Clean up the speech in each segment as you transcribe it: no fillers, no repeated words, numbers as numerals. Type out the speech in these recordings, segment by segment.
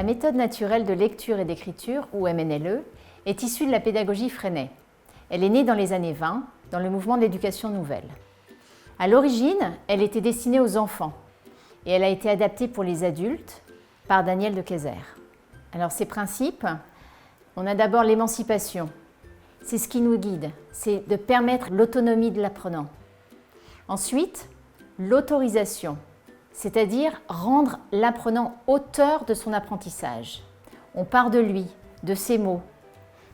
La méthode naturelle de lecture et d'écriture, ou MNLE, est issue de la pédagogie Freinet. Elle est née dans les années 20, dans le mouvement de l'éducation nouvelle. À l'origine, elle était destinée aux enfants et elle a été adaptée pour les adultes par Daniel de Keyser. Alors ces principes, on a d'abord l'émancipation. C'est ce qui nous guide, c'est de permettre l'autonomie de l'apprenant. Ensuite, l'autorisation, c'est-à-dire rendre l'apprenant auteur de son apprentissage. On part de lui, de ses mots,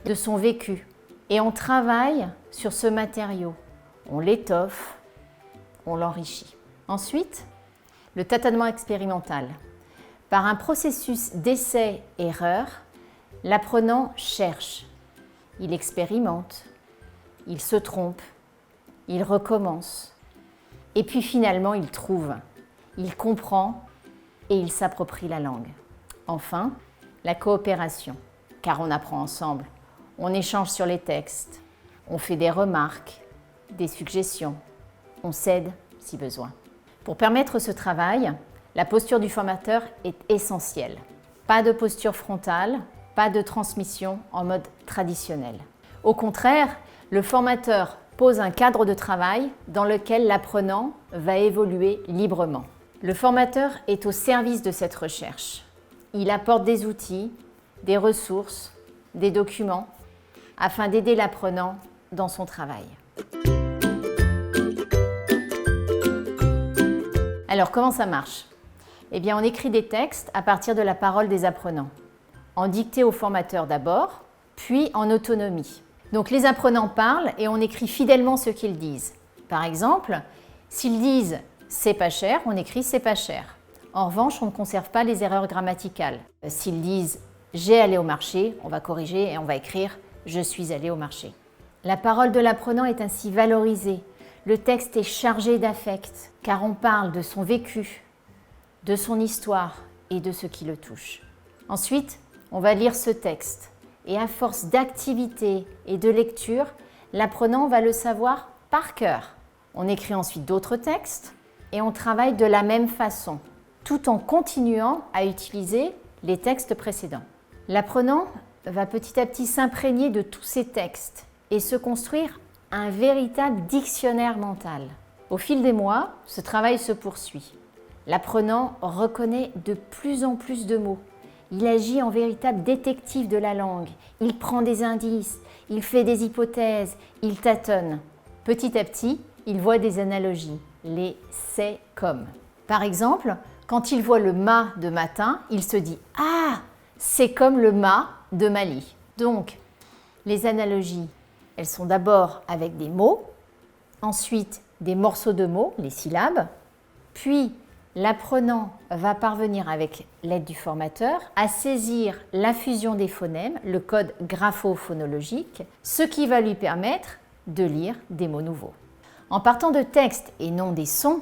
de son vécu, et on travaille sur ce matériau. On l'étoffe, on l'enrichit. Ensuite, le tâtonnement expérimental. Par un processus d'essai-erreur, l'apprenant cherche, il expérimente, il se trompe, il recommence, et puis finalement il trouve, il comprend et il s'approprie la langue. Enfin, la coopération, car on apprend ensemble, on échange sur les textes, on fait des remarques, des suggestions, on s'aide si besoin. Pour permettre ce travail, la posture du formateur est essentielle. Pas de posture frontale, pas de transmission en mode traditionnel. Au contraire, le formateur pose un cadre de travail dans lequel l'apprenant va évoluer librement. Le formateur est au service de cette recherche. Il apporte des outils, des ressources, des documents, afin d'aider l'apprenant dans son travail. Alors, comment ça marche ? Eh bien, on écrit des textes à partir de la parole des apprenants, en dictée au formateur d'abord, puis en autonomie. Donc, les apprenants parlent et on écrit fidèlement ce qu'ils disent. Par exemple, s'ils disent « c'est pas cher », on écrit « c'est pas cher ». En revanche, on ne conserve pas les erreurs grammaticales. S'ils disent « j'ai allé au marché », on va corriger et on va écrire « je suis allé au marché ». La parole de l'apprenant est ainsi valorisée. Le texte est chargé d'affect, car on parle de son vécu, de son histoire et de ce qui le touche. Ensuite, on va lire ce texte et à force d'activité et de lecture, l'apprenant va le savoir par cœur. On écrit ensuite d'autres textes et on travaille de la même façon, tout en continuant à utiliser les textes précédents. L'apprenant va petit à petit s'imprégner de tous ces textes et se construire un véritable dictionnaire mental. Au fil des mois, ce travail se poursuit. L'apprenant reconnaît de plus en plus de mots. Il agit en véritable détective de la langue. Il prend des indices, il fait des hypothèses, il tâtonne. Petit à petit, il voit des analogies, les « c'est comme ». Par exemple, quand il voit le mât de matin, il se dit « Ah, c'est comme le mât de Mali ». Donc, les analogies, elles sont d'abord avec des mots, ensuite des morceaux de mots, les syllabes, puis l'apprenant va parvenir, avec l'aide du formateur, à saisir la fusion des phonèmes, le code grapho-phonologique, ce qui va lui permettre de lire des mots nouveaux. En partant de textes et non des sons,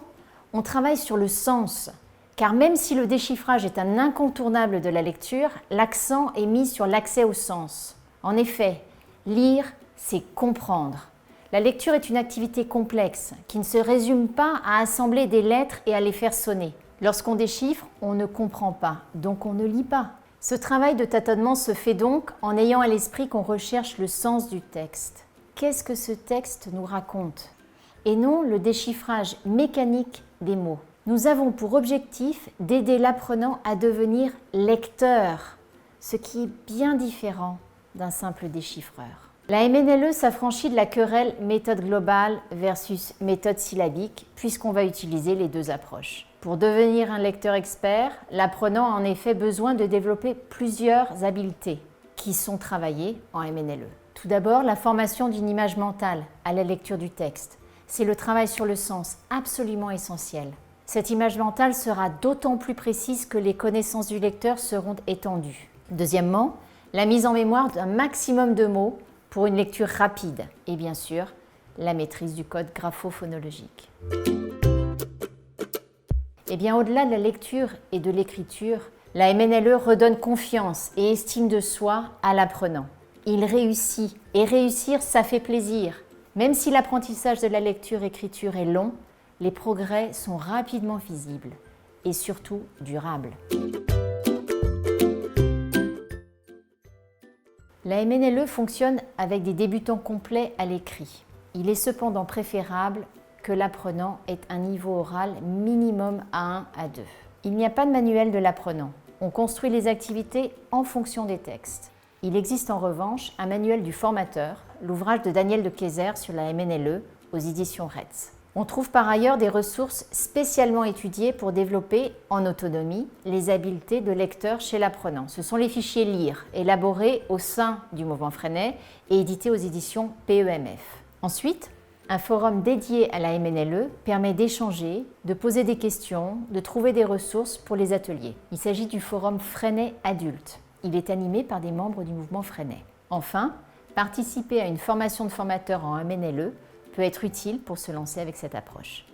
on travaille sur le sens, car même si le déchiffrage est un incontournable de la lecture, l'accent est mis sur l'accès au sens. En effet, lire, c'est comprendre. La lecture est une activité complexe qui ne se résume pas à assembler des lettres et à les faire sonner. Lorsqu'on déchiffre, on ne comprend pas, donc on ne lit pas. Ce travail de tâtonnement se fait donc en ayant à l'esprit qu'on recherche le sens du texte. Qu'est-ce que ce texte nous raconte ? Et non le déchiffrage mécanique des mots. Nous avons pour objectif d'aider l'apprenant à devenir lecteur, ce qui est bien différent d'un simple déchiffreur. La MNLE s'affranchit de la querelle méthode globale versus méthode syllabique, puisqu'on va utiliser les deux approches. Pour devenir un lecteur expert, l'apprenant a en effet besoin de développer plusieurs habiletés qui sont travaillées en MNLE. Tout d'abord, la formation d'une image mentale à la lecture du texte. C'est le travail sur le sens, absolument essentiel. Cette image mentale sera d'autant plus précise que les connaissances du lecteur seront étendues. Deuxièmement, la mise en mémoire d'un maximum de mots pour une lecture rapide et bien sûr, la maîtrise du code grapho-phonologique. Et bien au-delà de la lecture et de l'écriture, la MNLE redonne confiance et estime de soi à l'apprenant. Il réussit et réussir, ça fait plaisir. Même si l'apprentissage de la lecture-écriture est long, les progrès sont rapidement visibles et surtout durables. La MNLE fonctionne avec des débutants complets à l'écrit. Il est cependant préférable que l'apprenant ait un niveau oral minimum A1 à 2. Il n'y a pas de manuel de l'apprenant. On construit les activités en fonction des textes. Il existe en revanche un manuel du formateur, l'ouvrage de Daniel de Keyser sur la MNLE aux éditions Retz. On trouve par ailleurs des ressources spécialement étudiées pour développer en autonomie les habiletés de lecteur chez l'apprenant. Ce sont les fichiers LIRE, élaborés au sein du mouvement Freinet et édités aux éditions PEMF. Ensuite, un forum dédié à la MNLE permet d'échanger, de poser des questions, de trouver des ressources pour les ateliers. Il s'agit du forum Freinet Adulte. Il est animé par des membres du mouvement Freinet. Enfin, participer à une formation de formateur en MNLE peut être utile pour se lancer avec cette approche.